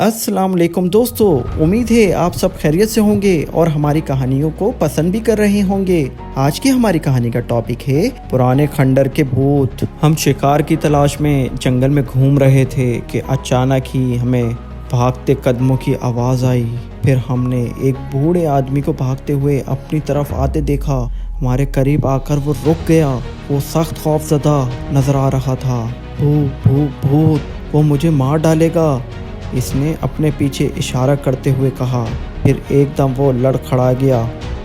السلام علیکم دوستو، امید ہے آپ سب خیریت سے ہوں گے اور ہماری کہانیوں کو پسند بھی کر رہے ہوں گے۔ آج کی ہماری کہانی کا ٹاپک ہے پرانے کھنڈر کے بھوت۔ ہم شکار کی تلاش میں جنگل میں گھوم رہے تھے کہ اچانک ہی ہمیں بھاگتے قدموں کی آواز آئی۔ پھر ہم نے ایک بوڑھے آدمی کو بھاگتے ہوئے اپنی طرف آتے دیکھا۔ ہمارے قریب آ کر وہ رک گیا۔ وہ سخت خوف زدہ نظر آ رہا تھا۔ بھوت، وہ مجھے مار ڈالے گا، اس نے اپنے پیچھے اشارہ کرتے ہوئے کہا۔ پھر ایک دم وہ لڑکھڑا گیا۔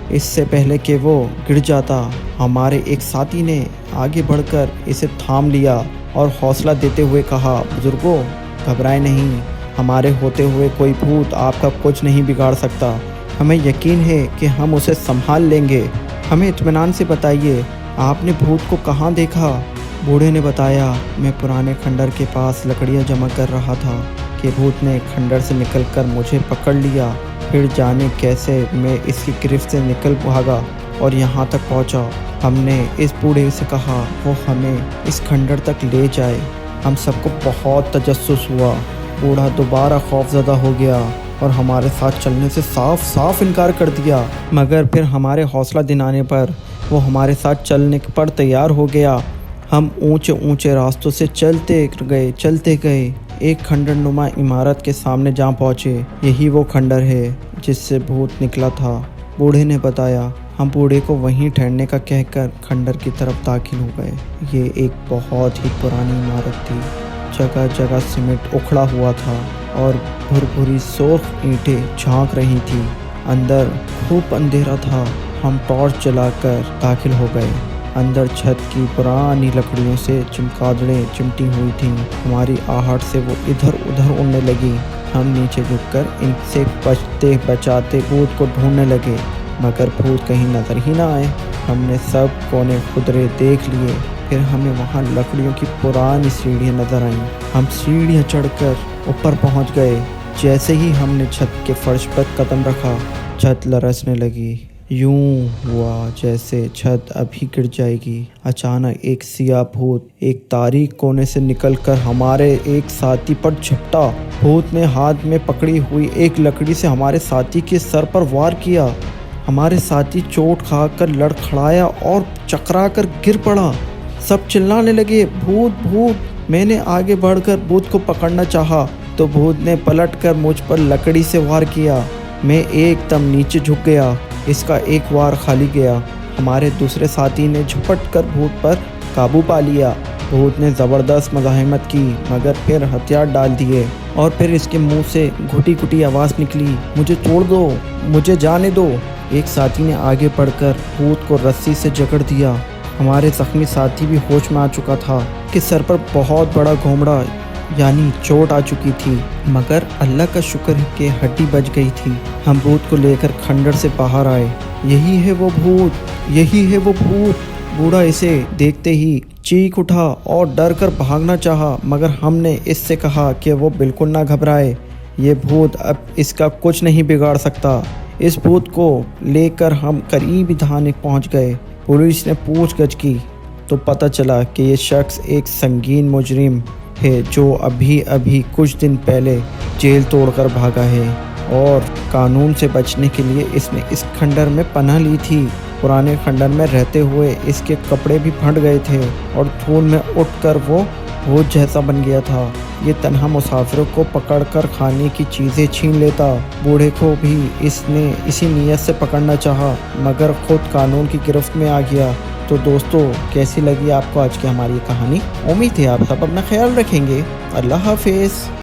اس سے پہلے کہ وہ گر جاتا، ہمارے ایک ساتھی نے آگے بڑھ کر اسے تھام لیا اور حوصلہ دیتے ہوئے کہا، بزرگوں گھبرائیں نہیں، ہمارے ہوتے ہوئے کوئی بھوت آپ کا کچھ نہیں بگاڑ سکتا۔ ہمیں یقین ہے کہ ہم اسے سنبھال لیں گے۔ ہمیں اطمینان سے بتائیے، آپ نے بھوت کو کہاں دیکھا؟ بوڑھے نے بتایا، میں پرانے کھنڈر کے پاس لکڑیاں جمع کر رہا تھا کہ بھوت نے کھنڈر سے نکل کر مجھے پکڑ لیا۔ پھر جانے کیسے میں اس کی گرفت سے نکل بھاگا اور یہاں تک پہنچا۔ ہم نے اس بوڑھے سے کہا وہ ہمیں اس کھنڈر تک لے جائے۔ ہم سب کو بہت تجسس ہوا۔ بوڑھا دوبارہ خوف زدہ ہو گیا اور ہمارے ساتھ چلنے سے صاف انکار کر دیا، مگر پھر ہمارے حوصلہ دلانے پر وہ ہمارے ساتھ چلنے پر تیار ہو گیا۔ ہم اونچے راستوں سے چلتے گئے، ایک کھنڈر نما عمارت کے سامنے جا پہنچے۔ یہی وہ کھنڈر ہے جس سے بھوت نکلا تھا، بوڑھے نے بتایا۔ ہم بوڑھے کو وہیں ٹھہرنے کا کہہ کر کھنڈر کی طرف داخل ہو گئے۔ یہ ایک بہت ہی پرانی عمارت تھی۔ جگہ جگہ سیمنٹ اکھڑا ہوا تھا اور بھری سرخ اینٹیں جھانک رہی تھی۔ اندر خوب اندھیرا تھا۔ ہم ٹارچ جلا کر داخل ہو گئے۔ اندر چھت کی پرانی لکڑیوں سے چمگادڑیں چمٹی ہوئی تھیں۔ ہماری آہٹ سے وہ ادھر ادھر اڑنے لگی۔ ہم نیچے جھک کر ان سے بچاتے بھوت کو ڈھونڈنے لگے، مگر بھوت کہیں نظر ہی نہ آئے۔ ہم نے سب کونے خدرے دیکھ لیے۔ پھر ہمیں وہاں لکڑیوں کی پرانی سیڑھیاں نظر آئیں۔ ہم سیڑھیاں چڑھ کر اوپر پہنچ گئے۔ جیسے ہی ہم نے چھت کے فرش پر قدم رکھا، چھت لرزنے لگی۔ یوں ہوا جیسے چھت ابھی گر جائے گی۔ اچانک ایک سیاہ بھوت ایک تاریک کونے سے نکل کر ہمارے ایک ساتھی پر جھپٹا۔ بھوت نے ہاتھ میں پکڑی ہوئی ایک لکڑی سے ہمارے ساتھی کے سر پر وار کیا۔ ہمارے ساتھی چوٹ کھا کر لڑکھڑایا اور چکرا کر گر پڑا۔ سب چلانے لگے، بھوت بھوت۔ میں نے آگے بڑھ کر بھوت کو پکڑنا چاہا تو بھوت نے پلٹ کر مجھ پر لکڑی سے وار کیا۔ میں ایک دم نیچے جھک گیا۔ اس کا ایک وار خالی گیا۔ ہمارے دوسرے ساتھی نے جھپٹ کر بھوت پر قابو پا لیا۔ بھوت نے زبردست مزاحمت کی، مگر پھر ہتھیار ڈال دیے اور پھر اس کے منہ سے گھٹی آواز نکلی، مجھے چھوڑ دو، مجھے جانے دو۔ ایک ساتھی نے آگے بڑھ کر بھوت کو رسی سے جکڑ دیا۔ ہمارے زخمی ساتھی بھی ہوش میں آ چکا تھا کہ سر پر بہت بڑا گھومڑا یعنی چوٹ آ چکی تھی، مگر اللہ کا شکر ہے کہ ہڈی بچ گئی تھی۔ ہم بھوت کو لے کر کھنڈر سے باہر آئے۔ یہی ہے وہ بھوت۔ بوڑھا اسے دیکھتے ہی چیخ اٹھا اور ڈر کر بھاگنا چاہا، مگر ہم نے اس سے کہا کہ وہ بالکل نہ گھبرائے، یہ بھوت اب اس کا کچھ نہیں بگاڑ سکتا۔ اس بھوت کو لے کر ہم قریبی تھانے پہنچ گئے۔ پولیس نے پوچھ گچھ کی تو پتہ چلا کہ یہ شخص ایک سنگین مجرم ہے جو ابھی کچھ دن پہلے جیل توڑ کر بھاگا ہے، اور قانون سے بچنے کے لیے اس نے اس کھنڈر میں پناہ لی تھی۔ پرانے کھنڈر میں رہتے ہوئے اس کے کپڑے بھی پھٹ گئے تھے اور دھول میں اٹھ کر وہ بھوت جیسا بن گیا تھا۔ یہ تنہا مسافروں کو پکڑ کر کھانے کی چیزیں چھین لیتا۔ بوڑھے کو بھی اس نے اسی نیت سے پکڑنا چاہا، مگر خود قانون کی گرفت میں آ گیا۔ تو دوستو، کیسی لگی آپ کو آج کی ہماری کہانی؟ امید ہے آپ سب اپنا خیال رکھیں گے۔ اللہ حافظ۔